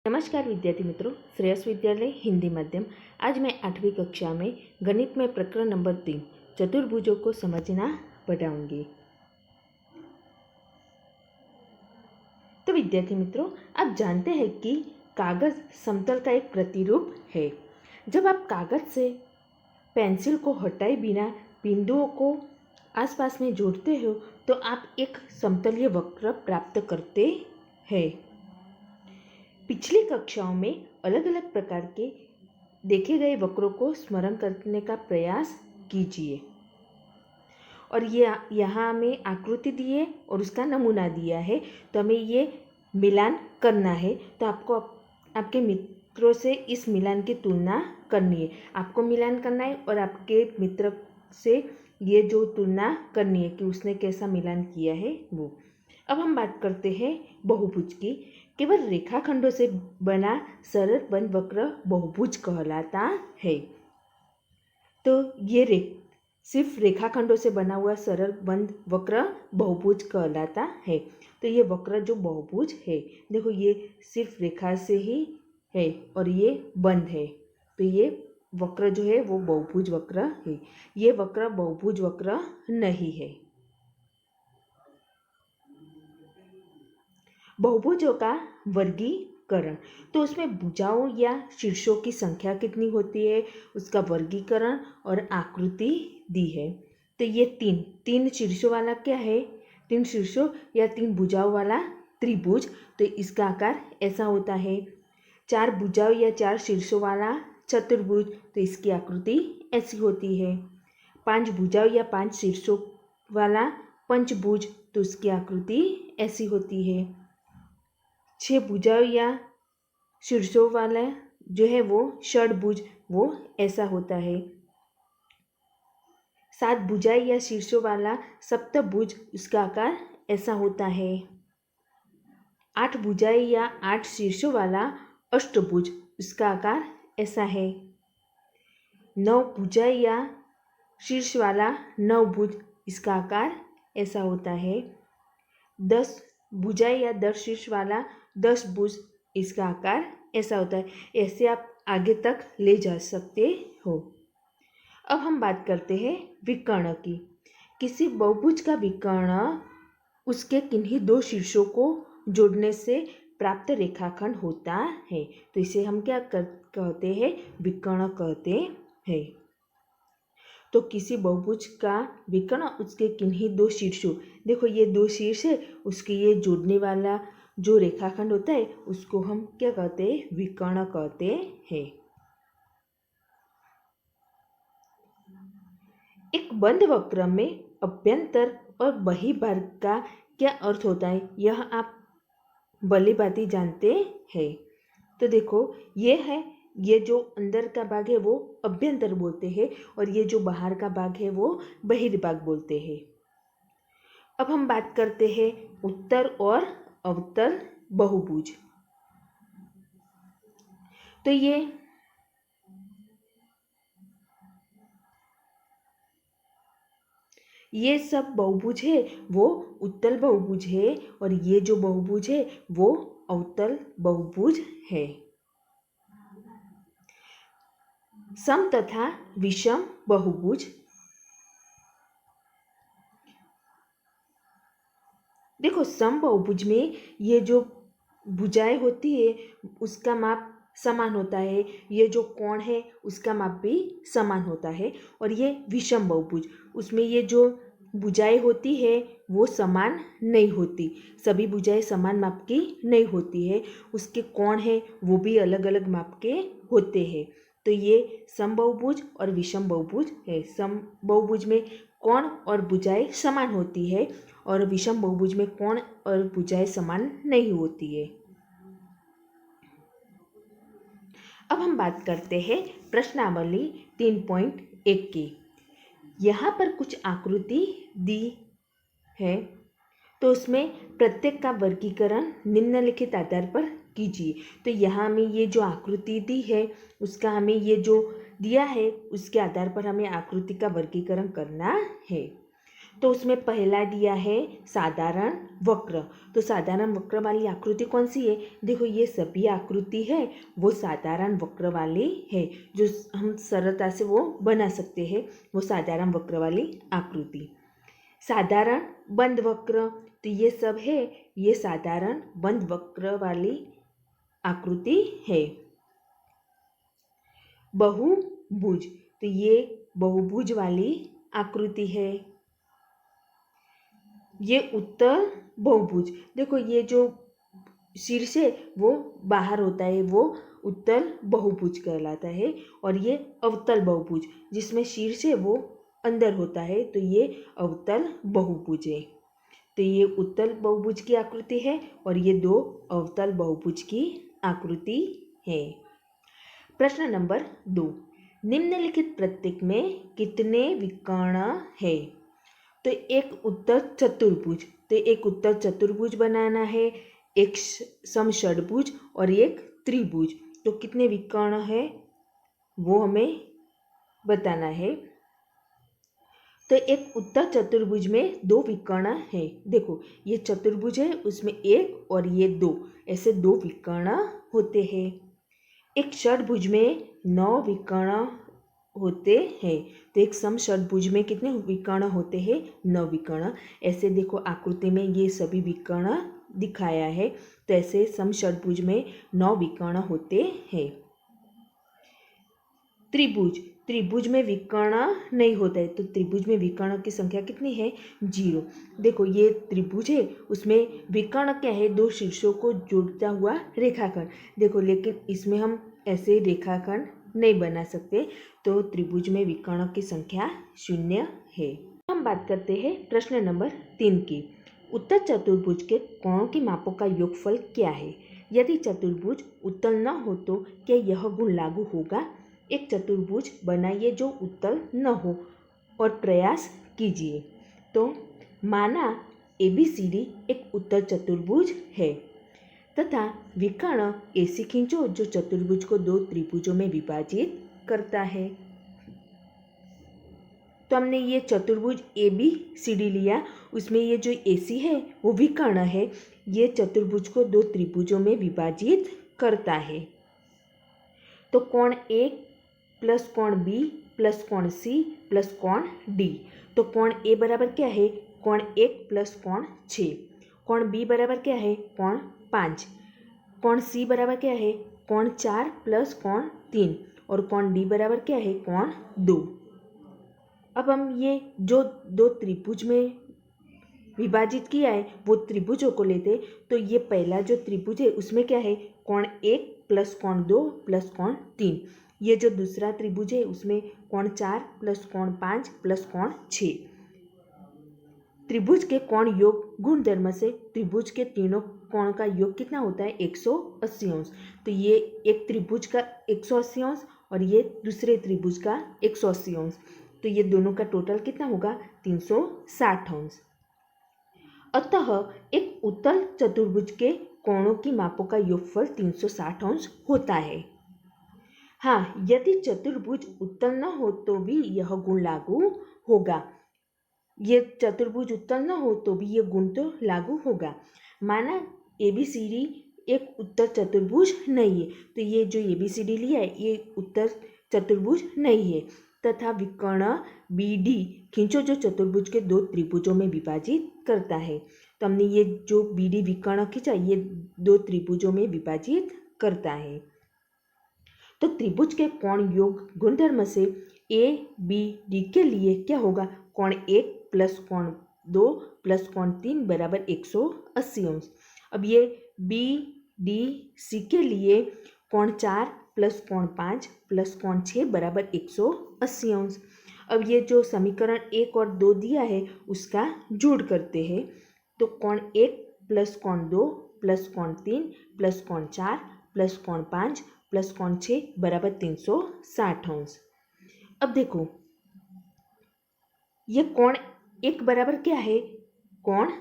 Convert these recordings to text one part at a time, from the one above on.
नमस्कार विद्यार्थी मित्रों, श्रेयस विद्यालय हिंदी माध्यम। आज मैं 8वीं कक्षा में गणित में प्रकरण नंबर 3 चतुर्भुजों को समझना पढ़ाऊंगी। तो विद्यार्थी मित्रों, आप जानते हैं कि कागज समतल का एक प्रतिरूप है। जब आप कागज से पेंसिल को हटाए बिना बिंदुओं को आसपास में जोड़ते हो तो आप एक समतलीय वक्र प्राप्त करते हैं। पिछली कक्षाओं में अलग अलग प्रकार के देखे गए वक्रों को स्मरण करने का प्रयास कीजिए। और ये यहाँ हमें आकृति दी है और उसका नमूना दिया है, तो हमें ये मिलान करना है। तो आपको आपके मित्रों से इस मिलान की तुलना करनी है। आपको मिलान करना है और आपके मित्र से ये जो तुलना करनी है कि उसने कैसा मिलान किया है वो। अब हम बात करते हैं बहुभुज की। केवल रेखाखंडों से बना सरल बंद वक्र बहुभुज कहलाता है। तो ये सिर्फ रेखाखंडों से बना हुआ सरल बंद वक्र बहुभुज कहलाता है। तो ये वक्र जो बहुभुज है, देखो ये सिर्फ रेखा से ही है और ये बंद है, तो ये वक्र जो है वो बहुभुज वक्र है। ये वक्र बहुभुज वक्र नहीं है। बहुभुजों का वर्गीकरण, तो उसमें भुजाओं या शीर्षों की संख्या कितनी होती है, उसका वर्गीकरण और आकृति दी है। तो ये तीन शीर्षों वाला क्या है, 3 शीर्षों या 3 भुजाओं वाला त्रिभुज। तो इसका आकार ऐसा होता है। 4 भुजाओं या 4 शीर्षों वाला चतुर्भुज, तो इसकी आकृति ऐसी होती है। 5 भुजाओं या 5 शीर्षों वाला पंचभुज, तो उसकी आकृति ऐसी होती है। 6 भुजाओं या शीर्षों वाला जो है वो षडभुज, वो ऐसा होता है। 7 भुजाएं या शीर्षों वाला सप्तभुज, उसका आकार ऐसा होता है। 8 भुजाएं या 8 शीर्षों वाला अष्टभुज, उसका आकार ऐसा है। 9 भुजाएं या शीर्ष वाला नवभुज, इसका आकार ऐसा होता है। 10 भुजाएं या 10 शीर्ष वाला 10 भुज, इसका आकार ऐसा होता है। ऐसे आप आगे तक ले जा सकते हो। अब हम बात करते हैं विकर्ण की। किसी बहुभुज का विकर्ण उसके किन्हीं 2 शीर्षों को जोड़ने से प्राप्त रेखाखंड होता है। तो इसे हम क्या कहते हैं, विकर्ण कहते हैं। तो किसी बहुभुज का विकर्ण उसके किन्हीं 2 शीर्षों, देखो ये 2 शीर्ष है, उसके ये जोड़ने वाला जो रेखाखंड होता है उसको हम क्या कहते हैं, विकर्ण कहते हैं। एक बंद वक्र में अभ्यंतर और बहिर्भाग का क्या अर्थ होता है, यह आप भलीभांति जानते हैं। तो देखो ये जो अंदर का भाग है वो अभ्यंतर बोलते हैं और ये जो बाहर का भाग है वो बहिर्भाग बोलते हैं। अब हम बात करते हैं उत्तर और अवतल बहुभुज। तो ये सब बहुभुज है वो उत्तल बहुभुज है और ये जो बहुभुज है वो अवतल बहुभुज है। सम तथा विषम बहुभुज, देखो सम बहुभुज में ये जो भुजाएं होती है उसका माप समान होता है, ये जो कोण है उसका माप भी समान होता है। और ये विषम बहुभुज, उसमें ये जो भुजाएं होती है वो समान नहीं होती, सभी भुजाएं समान माप की नहीं होती है, उसके कोण है वो भी अलग अलग माप के होते हैं। तो ये सम बहुभुज और विषम बहुभुज है। सम बहुभुज में कोण और भुजाएं समान होती है और विषम बहुभुज में कोण और भुजाएं समान नहीं होती है। अब हम बात करते हैं प्रश्नावली 3.1 की। यहाँ पर कुछ आकृति दी है, तो उसमें प्रत्येक का वर्गीकरण निम्नलिखित आधार पर कीजिए। तो यहाँ हमें ये जो आकृति दी है उसका हमें ये जो दिया है उसके आधार पर हमें आकृति का वर्गीकरण करना है। तो उसमें पहला दिया है साधारण वक्र। तो साधारण वक्र वाली आकृति कौन सी है? देखो ये सभी आकृति है वो साधारण वक्र वाली है, जो हम सरलता से वो बना सकते हैं, वो साधारण वक्र वाली आकृति। साधारण बंद वक्र, तो ये सब है, ये साधारण बंद वक्र वाली आकृति है। बहुभुज, तो ये बहुभुज वाली आकृति है। ये उत्तल बहुभुज, देखो ये जो शीर्ष है वो बाहर होता है, वो उत्तल बहुभुज कहलाता है। और ये अवतल बहुभुज, जिसमें शीर्ष है वो अंदर होता है, तो ये अवतल बहुभुज है। तो ये उत्तल बहुभुज की आकृति है और ये दो अवतल बहुभुज की आकृति है। प्रश्न नंबर 2, निम्नलिखित प्रतीक में कितने विकर्ण है? तो एक उत्तल चतुर्भुज, तो एक उत्तल चतुर्भुज बनाना है, एक समषड्भुज और एक त्रिभुज। तो कितने विकर्ण है वो हमें बताना है। तो एक उत्तल चतुर्भुज में 2 विकर्ण है। देखो ये चतुर्भुज है, उसमें 1 और ये 2, ऐसे 2 विकर्ण होते हैं। एक षड्भुज में 9 विकर्ण होते हैं। तो एक समषड्भुज में कितने विकर्ण होते हैं? 9 विकर्ण। ऐसे देखो आकृति में ये सभी विकर्ण दिखाया है, तो ऐसे समषड्भुज में 9 विकर्ण होते हैं। त्रिभुज, त्रिभुज में विकर्ण नहीं होता है, तो त्रिभुज में विकर्ण की संख्या कितनी है? 0। देखो ये त्रिभुज है, उसमें विकर्ण क्या है? 2 शीर्षों को जोड़ता हुआ रेखाखंड। देखो लेकिन इसमें हम ऐसे रेखाखंड नहीं बना सकते, तो त्रिभुज में विकर्ण की संख्या 0 है। हम बात करते हैं प्रश्न नंबर 3 की। उत्तल चतुर्भुज के कोणों की मापों का योगफल क्या है? यदि चतुर्भुज उत्तल न हो तो क्या यह गुण लागू होगा? एक चतुर्भुज बनाइए जो उत्तल न हो और प्रयास कीजिए। तो माना ABCD एक उत्तल चतुर्भुज है तथा विकर्ण AC खींचो जो चतुर्भुज को 2 त्रिभुजों में विभाजित करता है। तो हमने ये चतुर्भुज ABCD लिया, उसमें ये जो AC है वो विकर्ण है, ये चतुर्भुज को 2 त्रिभुजों में विभाजित करता है। तो कोण A प्लस कोण B प्लस कोण C प्लस कोण D। तो कोण A बराबर क्या है? कोण 1 प्लस कोण 6। कोण B बराबर क्या है? कोण 5। कोण C बराबर क्या है? कोण 4 प्लस कोण 3। और कोण D बराबर क्या है? कोण 2। अब हम ये जो 2 त्रिभुज में विभाजित किया है वो त्रिभुजों को लेते, तो ये पहला जो त्रिभुज है उसमें क्या है? कोण 1 प्लस कोण 2 प्लस कोण 3। ये जो दूसरा त्रिभुज है उसमें कोण 4 प्लस कोण 5 प्लस कोण 6। त्रिभुज के कोण योग गुणधर्म से त्रिभुज के तीनों कोण का योग कितना होता है? 180 अंश। तो ये एक त्रिभुज का 180 अंश और ये दूसरे त्रिभुज का 180 अंश, तो ये दोनों का टोटल कितना होगा? 360 अंश। अतः एक उत्तल चतुर्भुज के कोणों की मापों का योगफल 360 अंश होता है। हाँ, यदि चतुर्भुज उत्तल न हो तो भी यह गुण लागू होगा। ये चतुर्भुज उत्तल न हो तो भी ये गुण तो लागू होगा। माना ABCD एक उत्तल चतुर्भुज नहीं है, तो ये जो ABCD लिया है ये उत्तल चतुर्भुज नहीं है तथा विकर्ण BD खींचो जो चतुर्भुज के 2 त्रिभुजों में विभाजित करता है। तो हमने ये जो BD विकर्ण खींचा ये 2 त्रिभुजों में विभाजित करता है। तो त्रिभुज के कोण योग गुणधर्म से ABD के लिए क्या होगा? कोण 1 प्लस कोण 2 प्लस कोण 3 बराबर 180 अंश। अब ये BDC के लिए कोण 4 प्लस कोण 5 प्लस कोण 6 बराबर 180 अंश। अब ये जो समीकरण 1 और 2 दिया है उसका जोड़ करते हैं। तो कोण 1 प्लस कोण 2 प्लस कोण 3 प्लस कोण 4 प्लस कोण 5 प्लस कोण 6 बराबर 360 अंश। अब देखो ये कोण 1 बराबर क्या है? कोण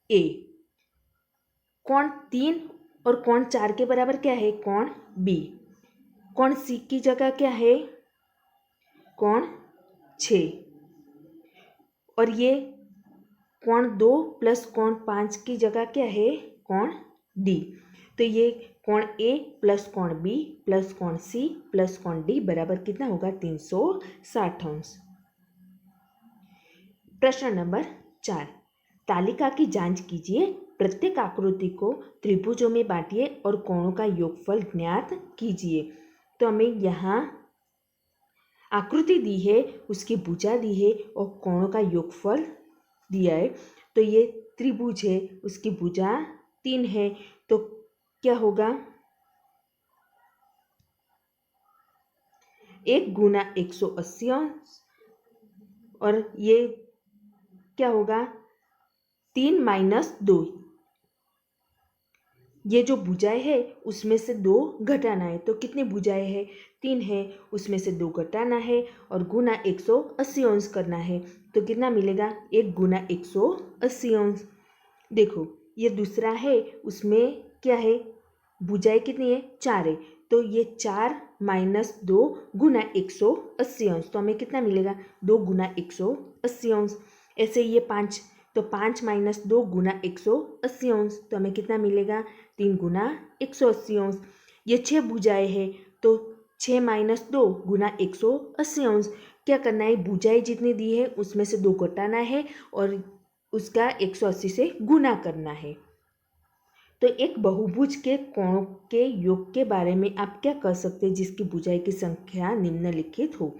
A। कोण 3 और कोण 4 के बराबर क्या है? कोण B। कोण C की जगह क्या है? कोण 6। और ये कोण 2 प्लस कोण 5 की जगह क्या है, कोण डी। तो ये कोण ए प्लस कोण बी प्लस कोण सी प्लस कोण डी बराबर कितना होगा, 360 अंश। प्रश्न नंबर 4, तालिका की जांच कीजिए, प्रत्येक आकृति को त्रिभुजों में बांटिए और कोणों का योगफल ज्ञात कीजिए। तो हमें यहाँ आकृति दी है, उसकी भुजा दी है और कोणों का योगफल दिया है। तो ये त्रिभुज है, उसकी भुजा 3 है, तो क्या होगा, 1 गुना 180 अंश, और ये क्या होगा, 3 माइनस 2। ये जो भुजाएं है उसमें से 2 घटाना है। तो कितनी भुजाएं है, 3 है, उसमें से 2 घटाना है और गुना 180 अंश करना है। तो कितना मिलेगा, 1 गुना 180 अंश। देखो ये दूसरा है, उसमें क्या है, भुजाएं कितनी है, 4 है। तो ये 4 माइनस 2 गुना 180 अंश, तो हमें कितना मिलेगा, 2 गुना 180 अंश। ऐसे ये 5, तो 5 माइनस 2 गुना 180 अंश, तो हमें कितना मिलेगा, 3 गुना 180 अंश। ये 6 भुजाएं है, तो 6 माइनस 2 गुना 180 अंश। क्या करना है, भुजाएं जितनी दी है उसमें से 2 घटाना है और उसका 180 से गुना करना है। तो एक बहुभुज के कोणों के योग के बारे में आप क्या कर सकते हैं, जिसकी भुजाएं की संख्या निम्नलिखित हो।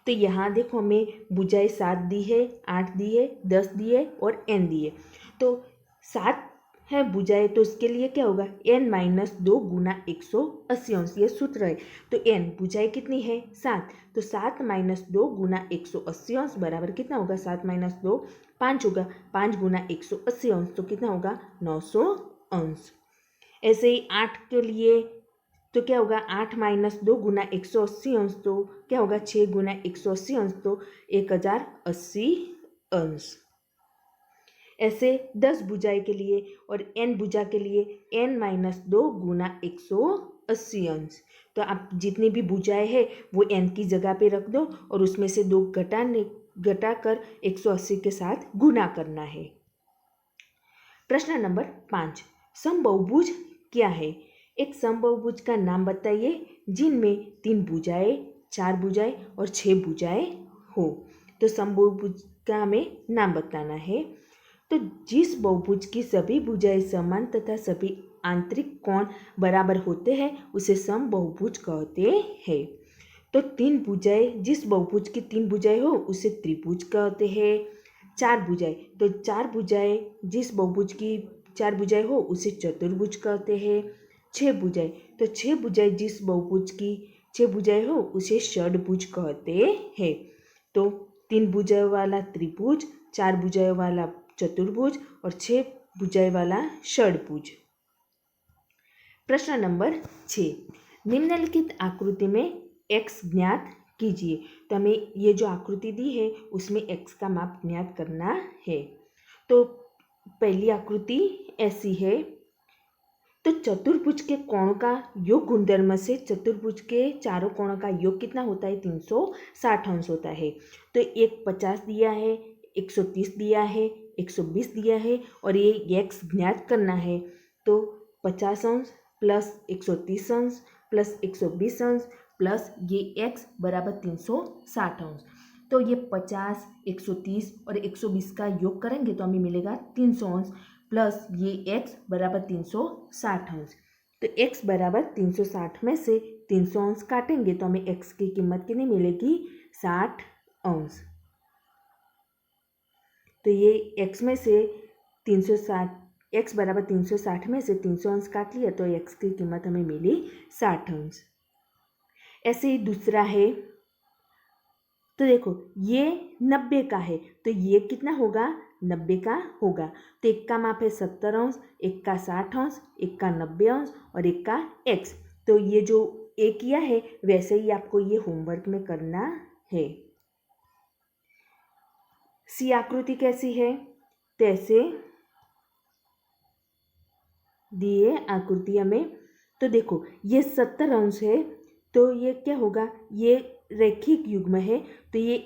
तो यहाँ देखो हमें भुजाएं 7 दी है, 8 दी है, 10 दी है और n दी है। तो 7 है भुजाएं, तो इसके लिए क्या होगा, n माइनस 2 गुना 180 अंश, ये सूत्र है। तो n भुजाएं कितनी है, 7, तो 7 माइनस 2 गुना 180 अंश बराबर कितना होगा, 7 माइनस 2 5 होगा, 5 गुना 180 अंश, तो कितना होगा, 900 अंश। ऐसे ही 8 के लिए तो क्या होगा, 8 माइनस 2 गुना 180 अंश, तो क्या होगा, 6 गुना 180 अंश, तो 1080 अंश। ऐसे 10 भुजाएं के लिए और n भुजा के लिए n माइनस 2 गुना 180 अंश। तो आप जितनी भी भुजाएं हैं वो n की जगह पे रख दो और उसमें से 2 घटाकर 180 के साथ गुना करना है। प्रश्न नंबर 5, समबाहुभुज क्या है। एक समबाहुभुज का नाम बताइए जिनमें 3 भुजाएं, 4 भुजाएं और 6 भुजाएं हो। तो समबाहुभुज का हमें नाम बताना है। तो जिस बहुभुज की सभी भुजाएं समान तथा सभी आंतरिक कोण बराबर होते हैं उसे समबाहुभुज कहते हैं। तो 3 भुजाएं, जिस बहुभुज की 3 भुजाएं हो उसे त्रिभुज कहते हैं। 4 भुजाएं, तो 4 भुजाएं, जिस बहुभुज की 4 भुजाएं हो उसे चतुर्भुज कहते हैं। 6 भुजाएं, तो 6 भुजाएं, जिस बहुभुज की 6 भुजाएं हो उसे षड्भुज कहते हैं। तो 3 भुजाएं वाला त्रिभुज, 4 भुजाएं वाला चतुर्भुज और 6 भुजाएं वाला षड्भुज। प्रश्न नंबर 6, निम्नलिखित आकृति में x ज्ञात कीजिए। तो हमें ये जो आकृति दी है उसमें x का माप ज्ञात करना है। तो पहली आकृति ऐसी है। तो चतुर्भुज के कोणों का योग गुणधर्म से चतुर्भुज के चारों कोणों का योग कितना होता है, 360 अंश होता है। तो एक 50 दिया है, 130 दिया है, 120 दिया है और ये x ज्ञात करना है। तो 50 अंश प्लस 130 अंश प्लस 120 अंश प्लस ये x बराबर 360 अंश। तो ये 50, 130 और 120 का योग करेंगे तो हमें मिलेगा 300 अंश प्लस ये x बराबर 360 अंश। तो x बराबर 360 में से 300 अंश काटेंगे तो हमें x की कीमत कितनी मिलेगी, 60 अंश। तो ये x में से 360, x बराबर 360 में से 300 अंश काट लिया तो x की कीमत हमें मिली 60 अंश। ऐसे ही दूसरा है। तो देखो ये 90 का है तो ये कितना होगा, 90 का होगा। तो एक का माप है 70 अंश, एक का 60 अंश, एक का 90 अंश और एक का x। तो ये जो एक किया है वैसे ही आपको ये होमवर्क में करना है। सी आकृति कैसी है, तैसे दिए आकृति हमें। तो देखो ये 70 अंश है तो ये क्या होगा, ये रैखिक युग्म है तो ये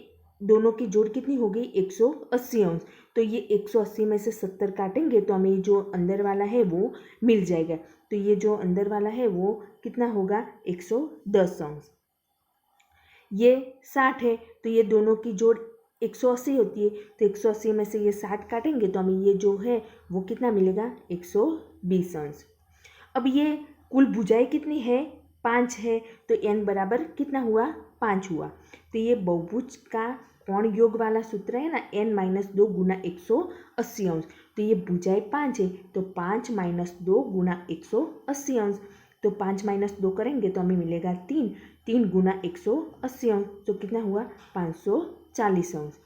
दोनों की जोड़ कितनी हो गई 180 अंश। तो ये 180 में से 70 काटेंगे तो हमें जो अंदर वाला है वो मिल जाएगा। तो ये जो अंदर वाला है वो कितना होगा 110 अंश। ये 60 है तो ये दोनों की जोड़ 180 होती है। तो 180 में से ये 60 काटेंगे तो हमें ये जो है वो कितना मिलेगा 120 अंश। अब ये कुल भुजाएं कितनी है 5 है। तो n बराबर कितना हुआ 5 हुआ। तो ये बहुभुज का कोण योग वाला सूत्र है ना n-2 गुना 180 अंश। तो ये भुजाएं 5 है तो 5 - 2 गुना 180 अंश। तो 5 - 2 करेंगे तो हमें मिलेगा 3 गुना 180 अंश। तो कितना हुआ 540 अंश।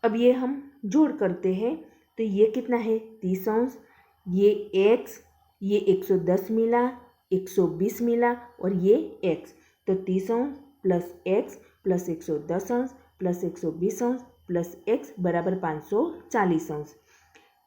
अब ये हम जोड़ करते हैं तो ये कितना है 30 अंश। ये x ये 110 मिला 120 मिला और ये x। तो 30 अंश प्लस x प्लस 110 अंश प्लस 120 अंश प्लस x बराबर 540 अंश।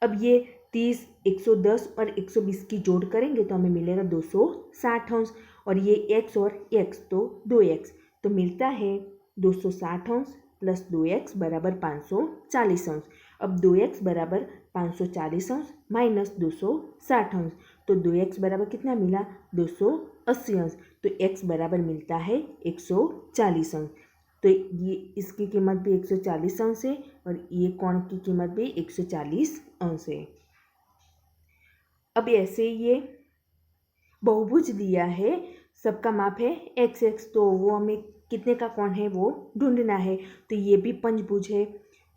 अब ये 30 110 और 120 की जोड़ करेंगे तो हमें मिलेगा 260 अंश। और ये x और x तो 2x। तो मिलता है 260 अंश प्लस 2x बराबर 540 अंश। अब 2x बराबर 540 अंश माइनस 260 अंश। तो 2x बराबर कितना मिला 280 अंश। तो x बराबर मिलता है 140 अंश। तो ये इसकी कीमत भी 140 अंश है और ये कोण की कीमत भी 140 अंश है। अब ऐसे ये बहुभुज दिया है, सबका माप है x, तो वो हमें कितने का कोण है वो ढूंढना है। तो ये भी पंचभुज है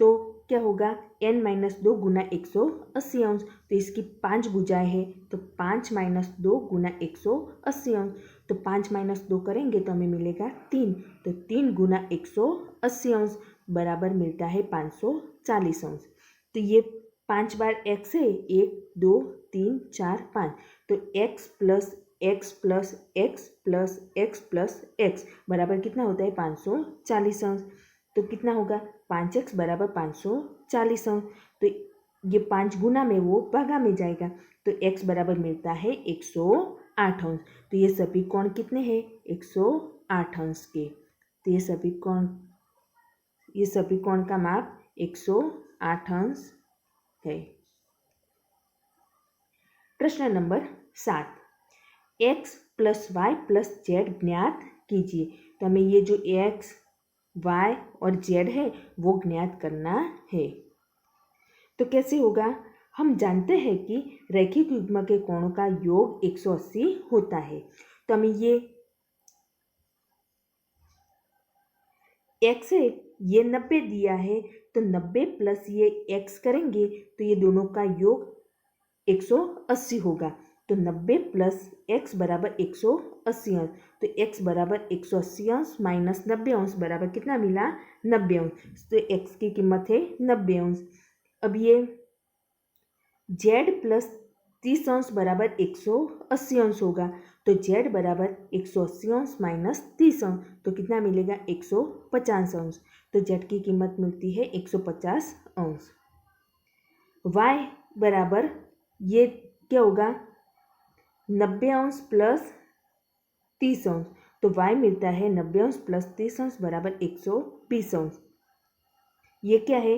तो क्या होगा n-2 गुना 180 अंश। तो इसकी 5 भुजाएं हैं तो 5 - 2 गुना 180 अंश। तो 5 - 2 करेंगे तो हमें मिलेगा 3। तो 3 गुना 180 अंश बराबर मिलता है 540 अंश। तो ये 5 बार x है 1 2 3 4 5। तो x plus x plus x plus x plus x बराबर कितना होता है 540 अंश। तो कितना होगा 5x बराबर 540 अंश। तो ये 5 गुना में वो भागा में जाएगा तो x बराबर मिलता है 108 अंश। तो ये सभी कोण कितने हैं 108 अंश के। तो ये सभी कोण का माप 108 अंश है। प्रश्न number 7 x plus Y plus Z ज्ञात कीजिए। तो हमें ये जो x y और z है वो ज्ञात करना है। तो कैसे होगा, हम जानते हैं कि रैखिक युग्म के कोणों का योग 180 होता है। तो हमें ये x है ये 90 दिया है तो 90 प्लस ये x करेंगे तो ये दोनों का योग 180 होगा। तो 90 प्लस x बराबर 180 अंश। तो x बराबर 180 अंश माइनस 90 अंश बराबर कितना मिला 90 अंश। तो x की कीमत है 90 अंश। अब ये z प्लस 30 अंश बराबर 180 अंश होगा। तो z बराबर 180 अंश माइनस 30 अंश तो कितना मिलेगा 150 अंश। तो z की कीमत मिलती है 150 अंश। y बराबर ये क्या होगा 90 अंश प्लस 30 अंश। तो y मिलता है 90 अंश प्लस 30 अंश बराबर 120 अंश। ये क्या है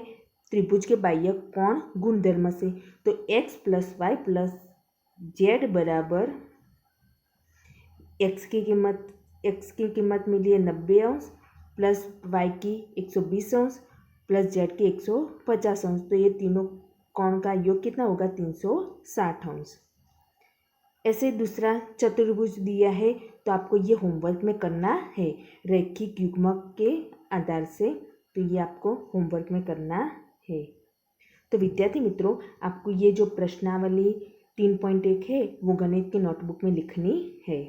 त्रिभुज के बाह्य कोण गुणधर्म से। तो x plus Y plus Z बराबर x की कीमत मिली है 90 अंश प्लस y की 120 अंश प्लस z की 150 अंश। तो ये तीनों कोण का योग कितना होगा 360 अंश। ऐसे दूसरा चतुर्भुज दिया है तो आपको ये होमवर्क में करना है रैखिक युग्मक के आधार से। तो ये आपको होमवर्क में करना है। तो विद्यार्थी मित्रों आपको ये जो प्रश्नावली 3.1 है वो गणित की नोटबुक में लिखनी है।